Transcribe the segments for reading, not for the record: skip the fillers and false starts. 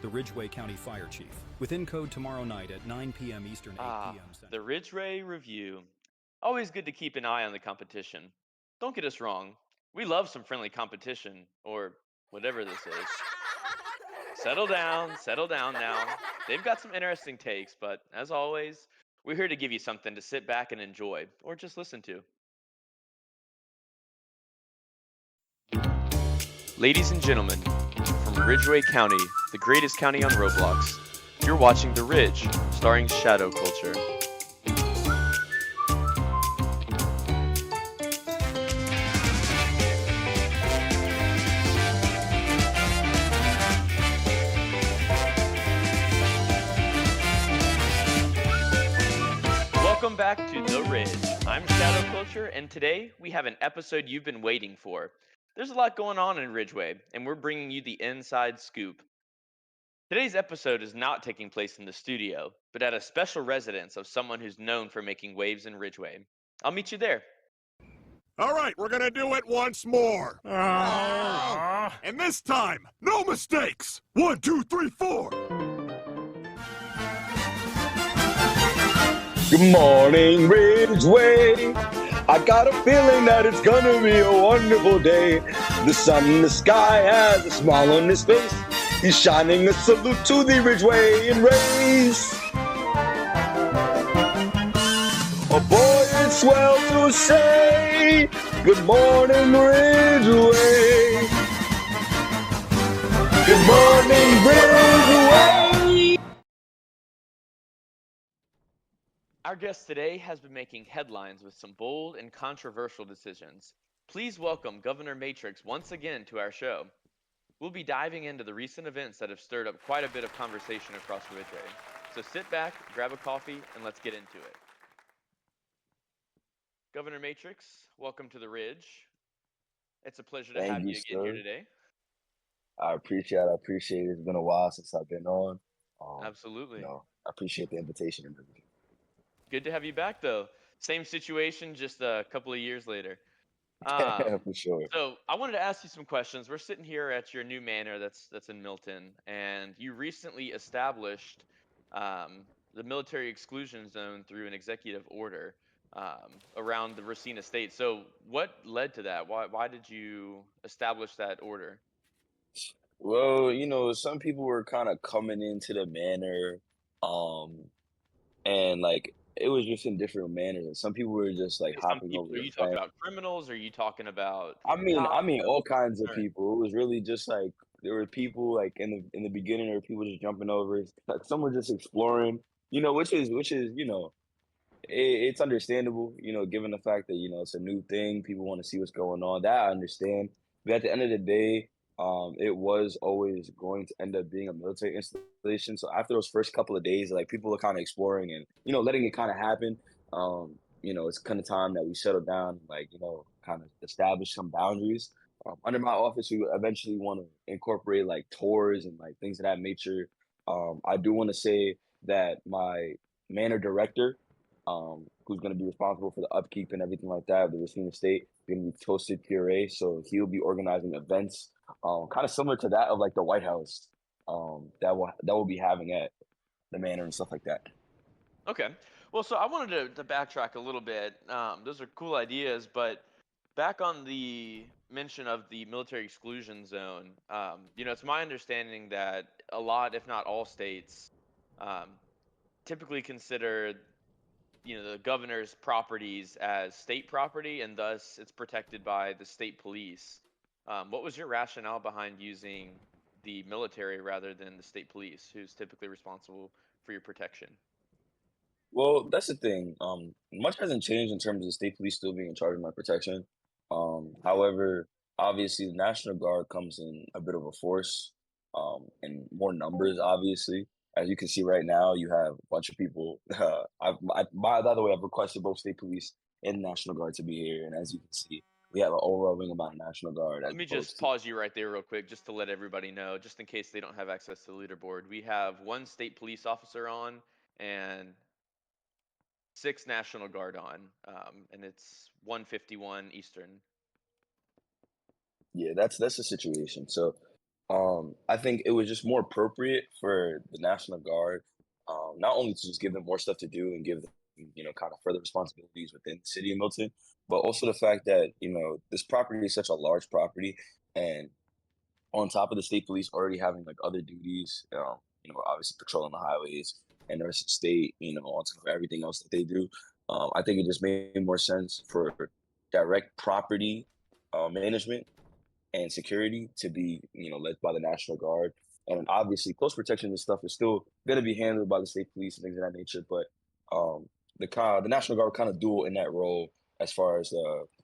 the Ridgeway County Fire Chief, within code tomorrow night at 9 p.m. Eastern, 8 p.m. Central. The Ridgeway Review. Always good to keep an eye on the competition. Don't get us wrong, we love some friendly competition, or whatever this is. Settle down now. They've got some interesting takes, but as always, we're here to give you something to sit back and enjoy, or just listen to. Ladies and gentlemen, from Ridgeway County, the greatest county on Roblox, you're watching The Ridge, starring ShadowCulture. Welcome back to The Ridge. I'm ShadowCulture, and today we have an episode you've been waiting for. There's a lot going on in Ridgeway, and we're bringing you the inside scoop. Today's episode is not taking place in the studio, but at a special residence of someone who's known for making waves in Ridgeway. I'll meet you there. All right, we're gonna do it once more. And this time, no mistakes. 1, 2, 3, 4. Good morning, Ridgeway. I got a feeling that it's gonna be a wonderful day. The sun in the sky has a smile on his face. He's shining a salute to the Ridgewayan race. Oh boy, it's swell to say, good morning, Ridgeway. Good morning, Ridgeway. Our guest today has been making headlines with some bold and controversial decisions. Please welcome Governor Matrix once again to our show. We'll be diving into the recent events that have stirred up quite a bit of conversation across Ridgeway. So sit back, grab a coffee, and let's get into it. Governor Matrix, welcome to The Ridge. It's a pleasure to Thank have you, you again sir. here today. I appreciate it. It's been a while since I've been on. Absolutely. I appreciate the invitation and everything. Good to have you back, though. Same situation, just a couple of years later. For sure. So I wanted to ask you some questions. We're sitting here at your new manor that's in Milton, and you recently established the military exclusion zone through an executive order around the Racine Estate. So what led to that? Why did you establish that order? Well, some people were kind of coming into the manor, um, and like it was just in different manners. And some people were just like Say some hopping over people. Are the you talking fence. about criminals? Or are you talking about I mean, cops? I mean, all kinds of Or people. It was really just like there were people like in the beginning, there were people just jumping over. Like some were just exploring, which is it's understandable, given the fact that it's a new thing. People want to see what's going on. That I understand. But at the end of the day, it was always going to end up being a military installation. So after those first couple of days, like people were kind of exploring and letting it kind of happen. It's kind of time that we settle down, like kind of establish some boundaries. Under my office, we eventually want to incorporate like tours and like things of that nature. I do want to say that my manor director, who's going to be responsible for the upkeep and everything like that of the Racine Estate, going to be Toasted Puree. So he'll be organizing events, kind of similar to that of like the White House, that will be having at the manor and stuff like that. Okay. Well, so I wanted to backtrack a little bit. Those are cool ideas, but back on the mention of the military exclusion zone, it's my understanding that a lot, if not all states, um, typically consider, the governor's properties as state property, and thus it's protected by the state police. What was your rationale behind using the military rather than the state police, who's typically responsible for your protection? Well, that's the thing. Much hasn't changed in terms of the state police still being in charge of my protection. However, obviously the National Guard comes in a bit of a force, and more numbers, obviously. As you can see right now, you have a bunch of people. By the way, I've requested both state police and National Guard to be here, and as you can see, we have an overwhelming amount of National Guard as Let me opposed just to. pause you right there real quick, just to let everybody know, just in case they don't have access to the leaderboard. We have one state police officer on and 6 National Guard on, and it's 1:51 Eastern. Yeah, that's the situation. So I think it was just more appropriate for the National Guard, not only to just give them more stuff to do and give them, kind of further responsibilities within the city of Milton, but also the fact that, this property is such a large property, and on top of the state police already having like other duties, obviously patrolling the highways and the rest of the state, on top of everything else that they do. I think it just made more sense for direct property management and security to be, led by the National Guard. And obviously, close protection and stuff is still going to be handled by the state police and things of that nature. But the National Guard kind of dual in that role as far as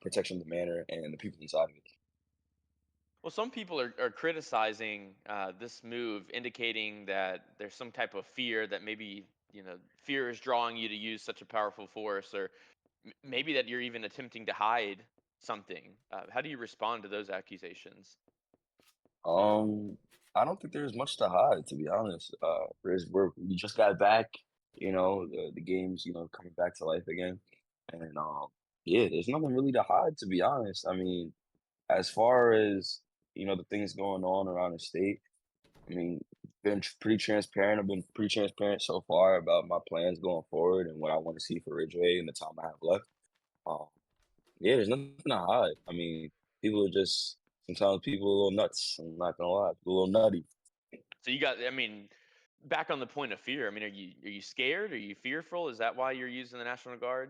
protection of the manor and the people inside of it. Well, some people are criticizing this move, indicating that there's some type of fear that maybe, fear is drawing you to use such a powerful force, or maybe that you're even attempting to hide something. How do you respond to those accusations? Um, I don't think there's much to hide, to be honest. We just got back, the game's, coming back to life again. And yeah, there's nothing really to hide, to be honest. I mean, as far as, the things going on around the state, I mean, pretty transparent. I've been pretty transparent so far about my plans going forward and what I want to see for Ridgeway and the time I have left. Um, yeah, there's nothing to hide. I mean, people are just sometimes people are a little nuts. I'm not gonna lie, a little nutty. So I mean, back on the point of fear. I mean, are you scared? Are you fearful? Is that why you're using the National Guard?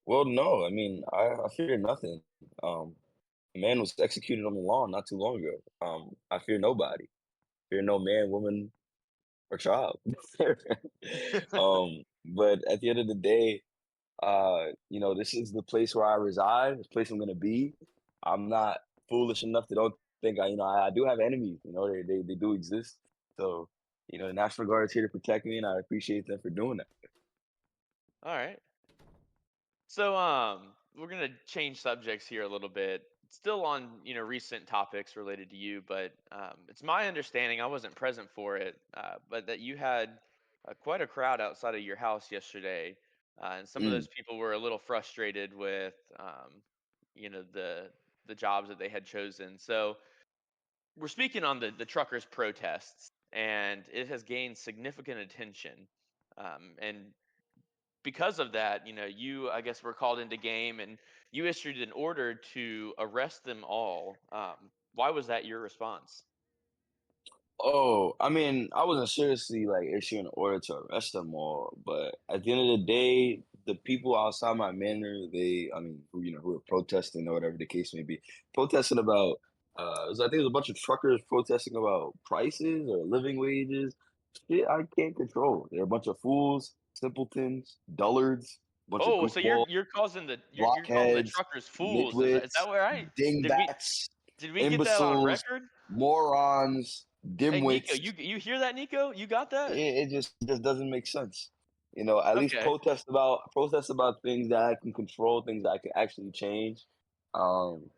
Well, no, I mean, I fear nothing. A man was executed on the lawn not too long ago. I fear nobody. Fear no man, woman, or child. But at the end of the day, this is the place where I reside, this place I'm gonna be. I'm not foolish enough to don't think I do have enemies, they do exist. So, the National Guard is here to protect me and I appreciate them for doing that. All right. So we're gonna change subjects here a little bit. Still on recent topics related to you, but it's my understanding, I wasn't present for it, but that you had quite a crowd outside of your house yesterday, and some of Mm. those people were a little frustrated with the jobs that they had chosen. So we're speaking on the truckers' protests, and it has gained significant attention. And because of that, you, I guess, were called into game, and you issued an order to arrest them all. Why was that your response? Oh, I mean, I wasn't seriously like issuing an order to arrest them all, but at the end of the day, the people outside my manor, I mean, who were protesting or whatever the case may be, protesting about, I think it was a bunch of truckers protesting about prices or living wages. Shit, I can't control. They're a bunch of fools, simpletons, dullards, bunch of Oh, so you're goofballs, you're causing you're calling the blockheads, truckers fools? Is nitwits, that right? Did we dingbats, did we get that on imbeciles, record? morons, Hey, Nico, dimwits. you hear that, Nico? You got that? It just doesn't make sense. At least Okay. protest about things that I can control, things that I can actually change. Um,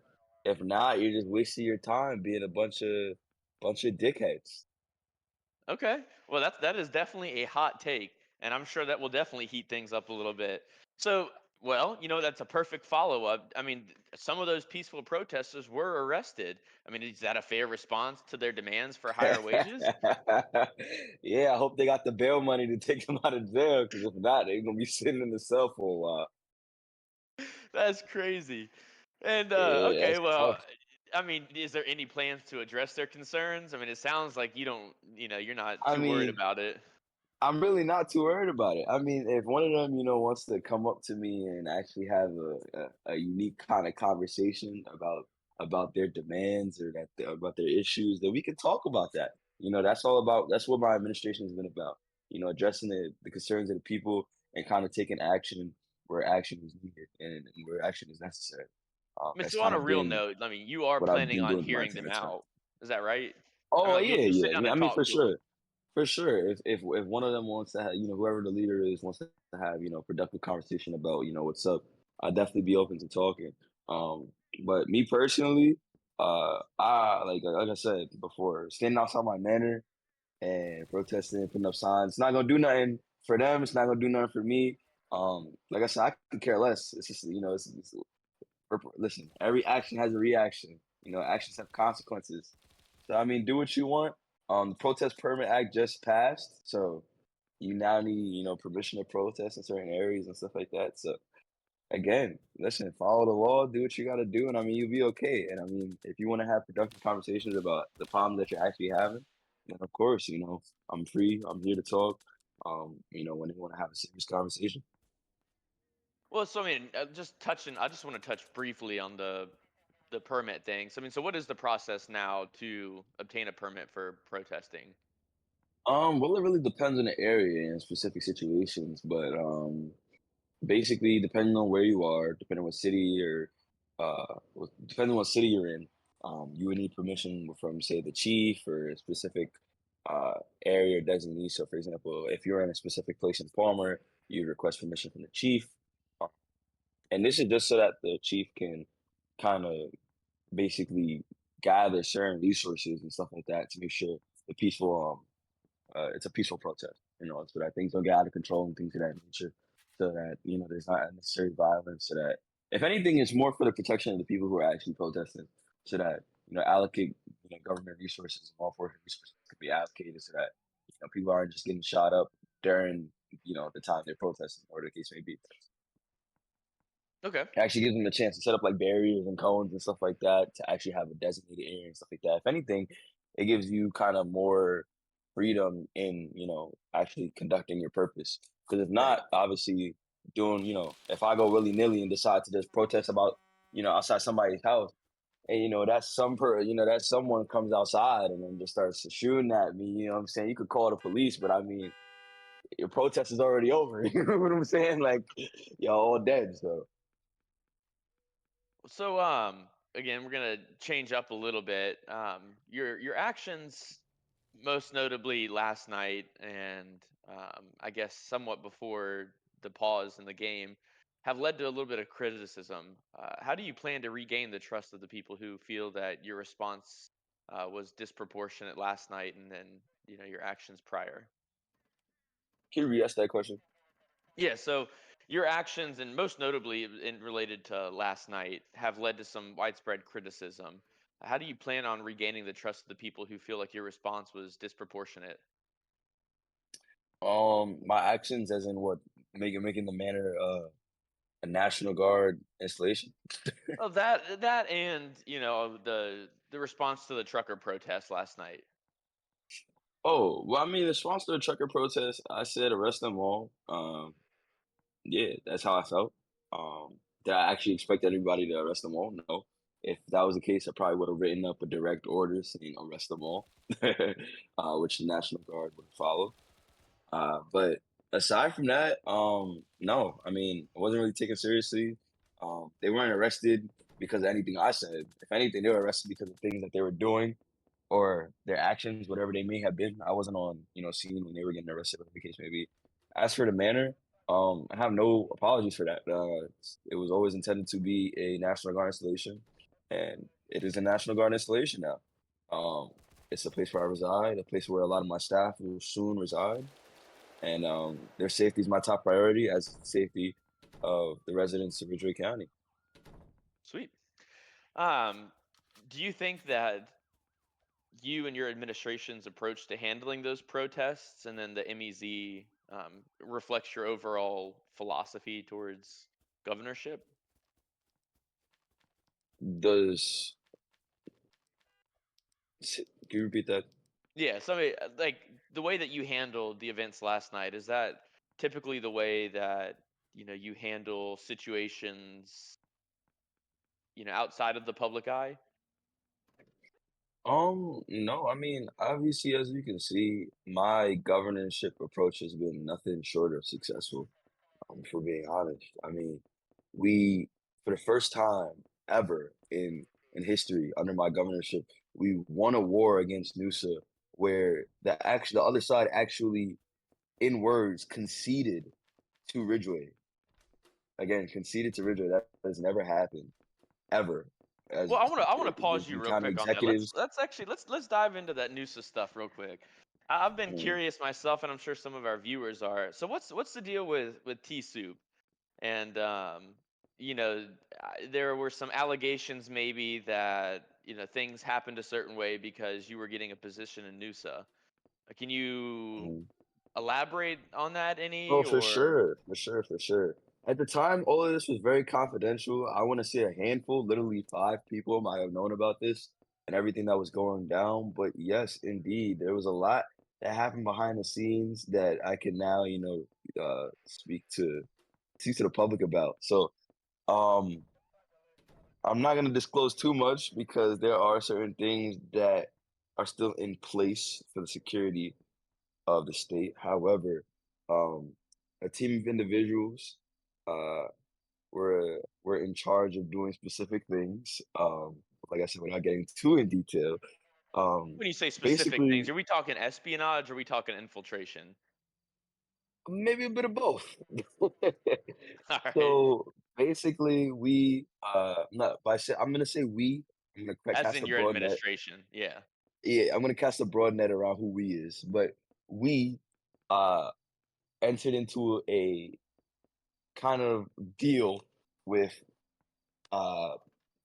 if not, you're just wasting your time being a bunch of dickheads. Okay. Well, that is definitely a hot take, and I'm sure that will definitely heat things up a little bit. So, well, that's a perfect follow-up. I mean, some of those peaceful protesters were arrested. I mean, is that a fair response to their demands for higher wages? Yeah, I hope they got the bail money to take them out of jail. Because if not, they're gonna be sitting in the cell for a while. That's crazy. And Yeah, okay, that's well, tough. I mean, is there any plans to address their concerns? I mean, it sounds like you're not I too worried mean, about it. I'm really not too worried about it. I mean, if one of them, wants to come up to me and actually have a unique kind of conversation about their demands or about their issues, then we can talk about that. That's what my administration has been about. Addressing the concerns of the people and kind of taking action where action is needed and where action is necessary. I mean, That's so on kind a of real been note, I mean, you are what I've planning been on doing my hearing them entire term. out. Is that right? I mean, Oh like yeah, you'll sit yeah. down I and mean, talk for to them. sure. For sure, if one of them wants to have, whoever the leader is wants to have, productive conversation about, what's up, I'd definitely be open to talking. Um, but me personally, I like I said before, standing outside my manor and protesting, putting up signs, it's not gonna do nothing for them. It's not gonna do nothing for me. Like I said, I could care less. It's just, listen, every action has a reaction. Actions have consequences. So I mean, do what you want. The Protest Permit Act just passed, so you now need, permission to protest in certain areas and stuff like that. So again, listen, follow the law, do what you got to do, and I mean, you'll be okay. And I mean, if you want to have productive conversations about the problem that you're actually having, then of course, I'm free. I'm here to talk. When you want to have a serious conversation. Well, so I mean, I just want to touch briefly on the permit thing. So I mean, so what is the process now to obtain a permit for protesting? Well, it really depends on the area and specific situations, but basically, depending on where you are, depending on what city or depending on what city you're in, you would need permission from, say, the chief or a specific uh, area designee. So, for example, if you're in a specific place in Palmer, you request permission from the chief, uh, and this is just so that the chief can kind of basically gather certain resources and stuff like that to make sure the it's a peaceful protest, so that things don't get out of control and things of that nature, so that there's not unnecessary violence, so that if anything, it's more for the protection of the people who are actually protesting, so that allocate government resources and law enforcement resources can be allocated, so that people aren't just getting shot up during the time they're protesting, or the case may be. Okay. It actually gives them a chance to set up like barriers and cones and stuff like that to actually have a designated area and stuff like that. If anything, it gives you kind of more freedom in, actually conducting your purpose. Because if Right. not, obviously doing, if I go willy nilly and decide to just protest about, outside somebody's house, and that someone comes outside and then just starts shooting at me, you know what I'm saying? You could call the police, but I mean, your protest is already over. You know what I'm saying? Like, y'all all dead. So. So again, we're gonna change up a little bit. Your actions, most notably last night, and I guess somewhat before the pause in the game, have led to a little bit of criticism. How do you plan to regain the trust of the people who feel that your response was disproportionate last night, and then your actions prior? Can you re-ask that question? Yeah, so your actions, and most notably in related to last night, have led to some widespread criticism. How do you plan on regaining the trust of the people who feel like your response was disproportionate? My actions, as in what, making the manor a National Guard installation. Oh, that and the response to the trucker protest last night. Oh, well, I mean, in response to the trucker protest, I said arrest them all. Yeah, that's how I felt. Did I actually expect everybody to arrest them all? No. If that was the case, I probably would have written up a direct order saying arrest them all, which the National Guard would follow. But aside from that, no. I mean, I wasn't really taken seriously. They weren't arrested because of anything I said. If anything, they were arrested because of things that they were doing or their actions, whatever they may have been. I wasn't on, scene when they were getting arrested, whatever the case may be. As for the manner, I have no apologies for that. It was always intended to be a National Guard installation, and it is a National Guard installation now. Um, it's a place where I reside, a place where a lot of my staff will soon reside, and their safety is my top priority, as is the safety of the residents of Ridgeway County. Sweet. Um, do you think that you and your administration's approach to handling those protests, and then the MEZ, reflects your overall philosophy towards governorship? Does Can you repeat that? Yeah, so like the way that you handled the events last night, is that typically the way that you handle situations outside of the public eye? No, I mean, obviously, as you can see, my governorship approach has been nothing short of successful. For being honest, I mean, we, for the first time ever in history under my governorship, we won a war against NUSA, where the other side actually, in words, conceded to Ridgeway. Again, conceded to Ridgeway. That has never happened ever. As Well, I want to pause you the real county quick on that. Let's executives. let's actually let's dive into that Noosa stuff real quick. I've been mm, curious myself, and I'm sure some of our viewers are. So what's the deal with T Soup? And you know, there were some allegations maybe that things happened a certain way because you were getting a position in NUSA. Can you Mhm. elaborate on that Oh, any, for or? sure, for sure, for sure. At the time, all of this was very confidential. I want to say a handful, literally 5 people might have known about this and everything that was going down. But yes, indeed, there was a lot that happened behind the scenes that I can now, speak to the public about. So, um, I'm not going to disclose too much because there are certain things that are still in place for the security of the state. However, um, a team of individuals uh, were in charge of doing specific things. Like I said, without getting too in detail, um, When you say specific things, basically are we talking espionage or are we talking infiltration? maybe a bit of both. All right. So basically, not by say I'm gonna say we. I'm gonna As cast in a your broad net. administration. Yeah. Yeah, I'm gonna cast a broad net around who we is, but we uh entered into a kind of deal with uh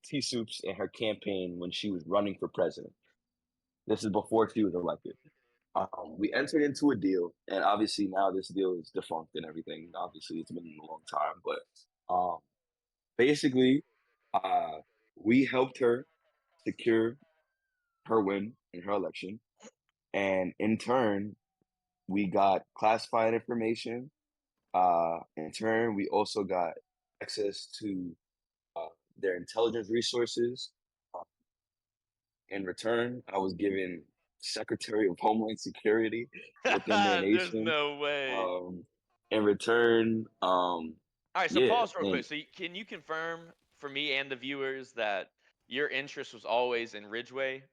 T Soups and her campaign when she was running for president. This is before she was elected. We entered into a deal, and obviously now this deal is defunct and everything. Obviously, it's been a long time, but basically, uh, we helped her secure her win in her election, and in turn, we got classified information. In turn, we also got access to uh, their intelligence resources. Uh, in return, I was given Secretary of Homeland Security within their There's nation. no way. Um, in return, All right, so yeah, pause real quick. and So can you confirm for me and the viewers that your interest was always in Ridgeway?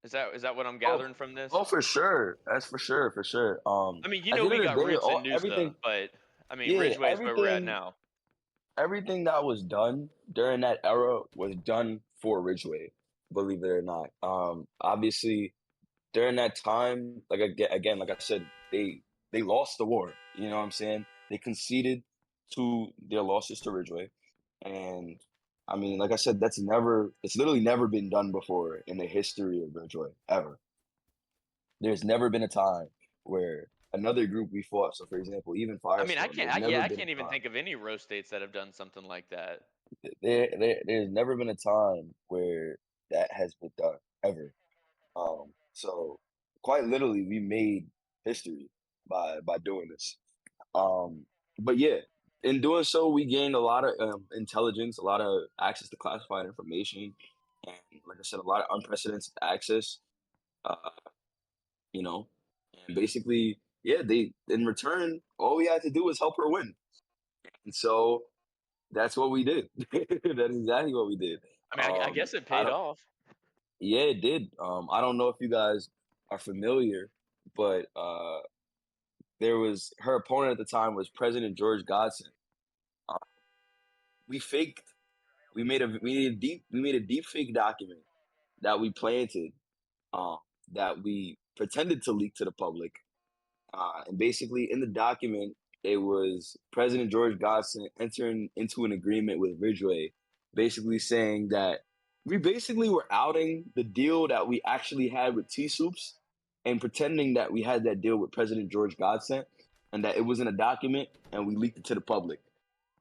Is that what I'm oh, gathering from this? oh, for sure, that's for sure, for sure. I mean, At the end we of the got day, roots all in Noosa, everything, but I mean, yeah, Ridgeway is where we're at now. everything that was done during that era was done for Ridgeway, believe it or not. Obviously, during that time, again, like I said, they lost the war. You know what I'm saying? They conceded to their losses to Ridgeway, and I mean, like I said, it's literally never been done before in the history of Ridgeway ever. There's never been a time where another group we fought. So, for example, even I mean, Firestone, there's never I been can't a even time. think of any row states that have done something like that. There's never been a time where that has been done ever. So quite literally, we made history by doing this. Um, but yeah, in doing so, we gained a lot of intelligence, a lot of access to classified information, and like I said, a lot of unprecedented access. Uh, you know, and basically, yeah, they in return, all we had to do was help her win, and so that's what we did. That's exactly what we did. I mean, I guess it I paid don't. off. Yeah, it did. I don't know if you guys are familiar, but there was her opponent at the time was President George Godson. Uh, we faked. We made a deep fake document that we planted. Uh, that we pretended to leak to the public. And basically, in the document, it was President George Godson entering into an agreement with Ridgeway, basically saying that we basically were outing the deal that we actually had with T Soups and pretending that we had that deal with President George Godson and that it was in a document and we leaked it to the public.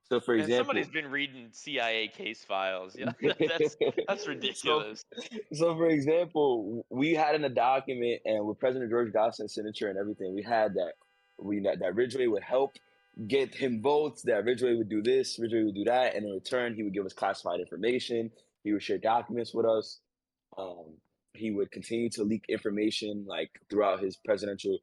So, for Man, somebody's example, been reading CIA case files. Yeah, that's so, ridiculous. so for example, we had in a document and with President George Gosson's signature and everything, we had that Ridgeway would help get him votes, that Ridgeway would do this, Ridgeway would do that, and in return, he would give us classified information. He would share documents with us. Um, he would continue to leak information like throughout his presidential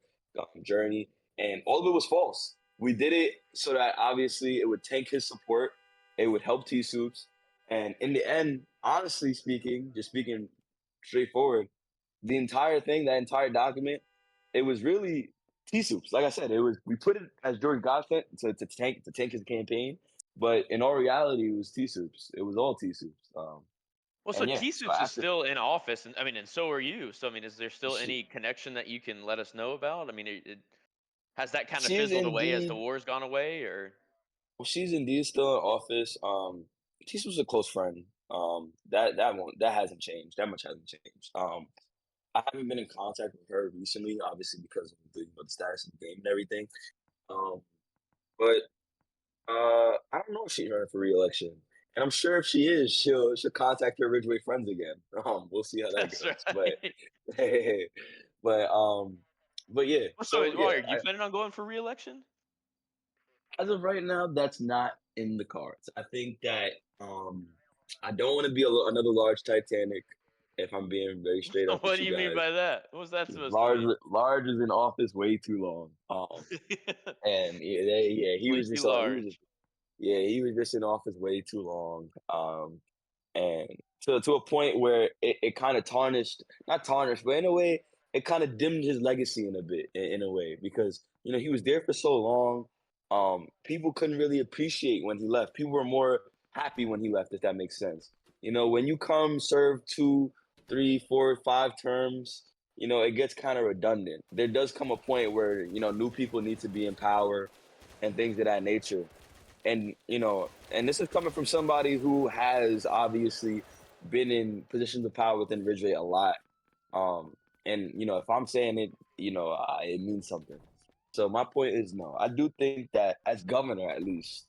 journey, and all of it was false. We did it so that obviously it would tank his support. It would help T Soups, and in the end, honestly speaking, just speaking straightforward, the entire thing, that entire document, it was really T Soups. Like I said, it was we put it as George Gossett to tank his campaign, but in all reality, it was T Soups. It was all T Soups. Well, so And yeah, T so Soups is after still in office, and I mean, and so are you. So I mean, is there still she, any connection that you can let us know about? I mean, has that kind of she's fizzled away as the indeed war's gone away, or? she's indeed still in office. T Soups was a close friend That hasn't changed. That much hasn't changed. I haven't been in contact with her recently, obviously because of the status of the game and everything. Um, but I don't know if she's running for reelection, and I'm sure if she is, she'll contact her Ridgeway friends again. We'll see how that That's goes. right. But but yeah. Well, so So yeah, are you planning on going for re-election? as of right now, that's not in the cards. I think that I don't want to be another large Titanic. If I'm being very straight up What with do you you mean guys, by that? What's that supposed to large mean? large is in office way too long. And he Way was too just large. yeah, he was just in office way too long. And to a point where it kind of tarnished, not tarnished, but in a way, it kind of dimmed his legacy in a bit, in a way, because he was there for so long. People couldn't really appreciate when he left. People were more happy when he left, if that makes sense. When you come serve 2, 3, 4, 5 terms, it gets kind of redundant. There does come a point where new people need to be in power and things of that nature. And this is coming from somebody who has obviously been in positions of power within Ridgeway a lot. Um, and if I'm saying it, it means something. So my point is, no, I do think that as governor at least,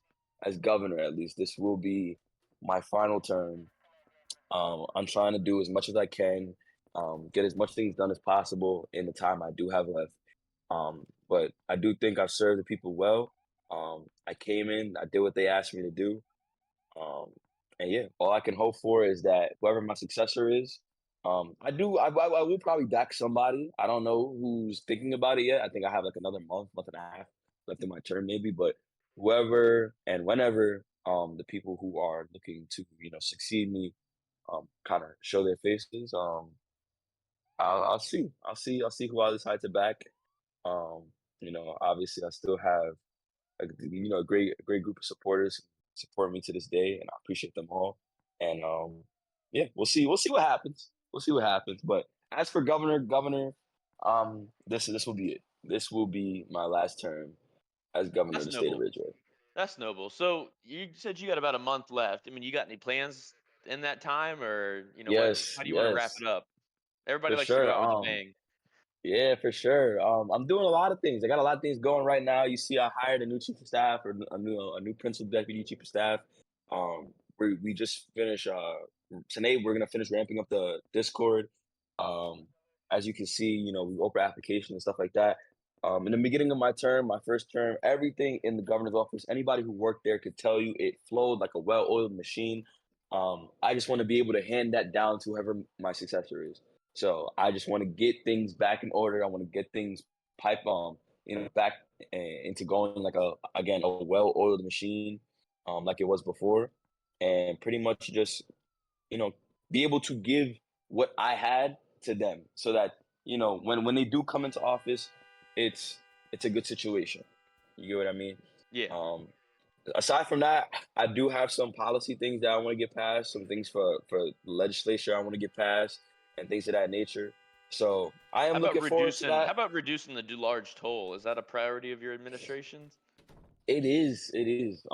this will be my final term. I'm trying to do as much as I can, get as much things done as possible in the time I do have left. But I do think I've served the people well. I came in, I did what they asked me to do. Um, and yeah, all I can hope for is that whoever my successor is, I will probably back somebody. I don't know who's thinking about it yet. I think I have like another month and a half left in my term, maybe. But whoever and whenever the people who are looking to succeed me kind of show their faces, I'll see. I'll see who I decide to back. Um, obviously, I still have a great group of supporters who support me to this day, and I appreciate them all. And yeah, we'll see what happens. We'll see what happens. But as for governor, this will be it. This will be my last term as governor of That's the state of noble. Ridgeway. That's noble. So you said you got about a month left. I mean, you got any plans in that time, or what? Yes, How do you want to wrap yes, it up? Everybody for likes to go sure. out with a bang. Yeah, for sure. I'm doing a lot of things. I got a lot of things going right now. You see, I hired a new chief of staff or a new principal deputy chief of staff. We just finished. Today we're gonna finish ramping up the Discord. Um, as you can see, we open application and stuff like that. In the beginning of my term, my first term, everything in the governor's office, anybody who worked there could tell you it flowed like a well-oiled machine. I just want to be able to hand that down to whoever my successor is. So I just want to get things back in order. I want to get things pipe back into going like a well-oiled machine, like it was before, and pretty much just you know be able to give what I had to them, so that when they do come into office, it's it's a good situation. You get what I mean? Yeah. Um, Aside from that, I do have some policy things that I want to get passed, some things for legislature I want to get passed, and things of that nature. So I am looking forward to How that. about reducing the large toll? Is that a priority of your administration's? It is. It is.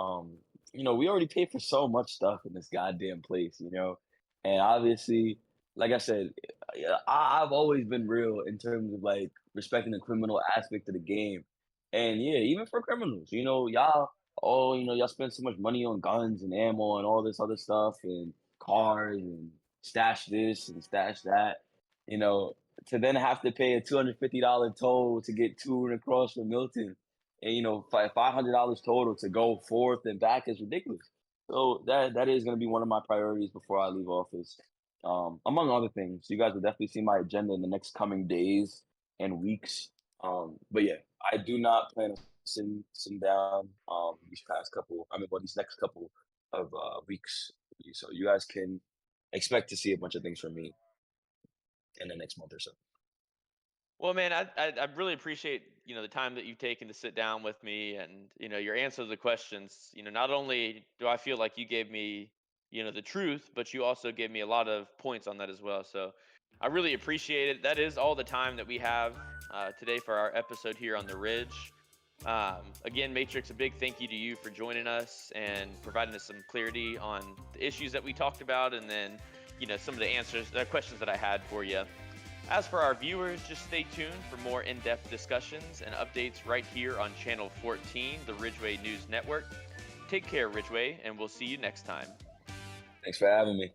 We already pay for so much stuff in this goddamn place, and obviously, like I said, yeah, I've always been real in terms of like respecting the criminal aspect of the game, and yeah, even for criminals, y'all spend so much money on guns and ammo and all this other stuff and cars and stash this and stash that, you know, to then have to pay a $250 toll to get to and across from Milton and $500 total to go forth and back is ridiculous. So that is going to be one of my priorities before I leave office, among other things. You guys will definitely see my agenda in the next coming days and weeks. But yeah, I do not plan on sitting down these next couple of weeks. So you guys can expect to see a bunch of things from me in the next month or so. Well, man, I really appreciate the time that you've taken to sit down with me, and your answer to the questions. Not only do I feel like you gave me the truth, but you also gave me a lot of points on that as well. So I really appreciate it. That is all the time that we have today for our episode here on the Ridge. Again, Matrix, a big thank you to you for joining us and providing us some clarity on the issues that we talked about, and then, some of the answers, the questions that I had for you. As for our viewers, just stay tuned for more in-depth discussions and updates right here on Channel 14, the Ridgeway News Network. Take care, Ridgeway, and we'll see you next time. Thanks for having me.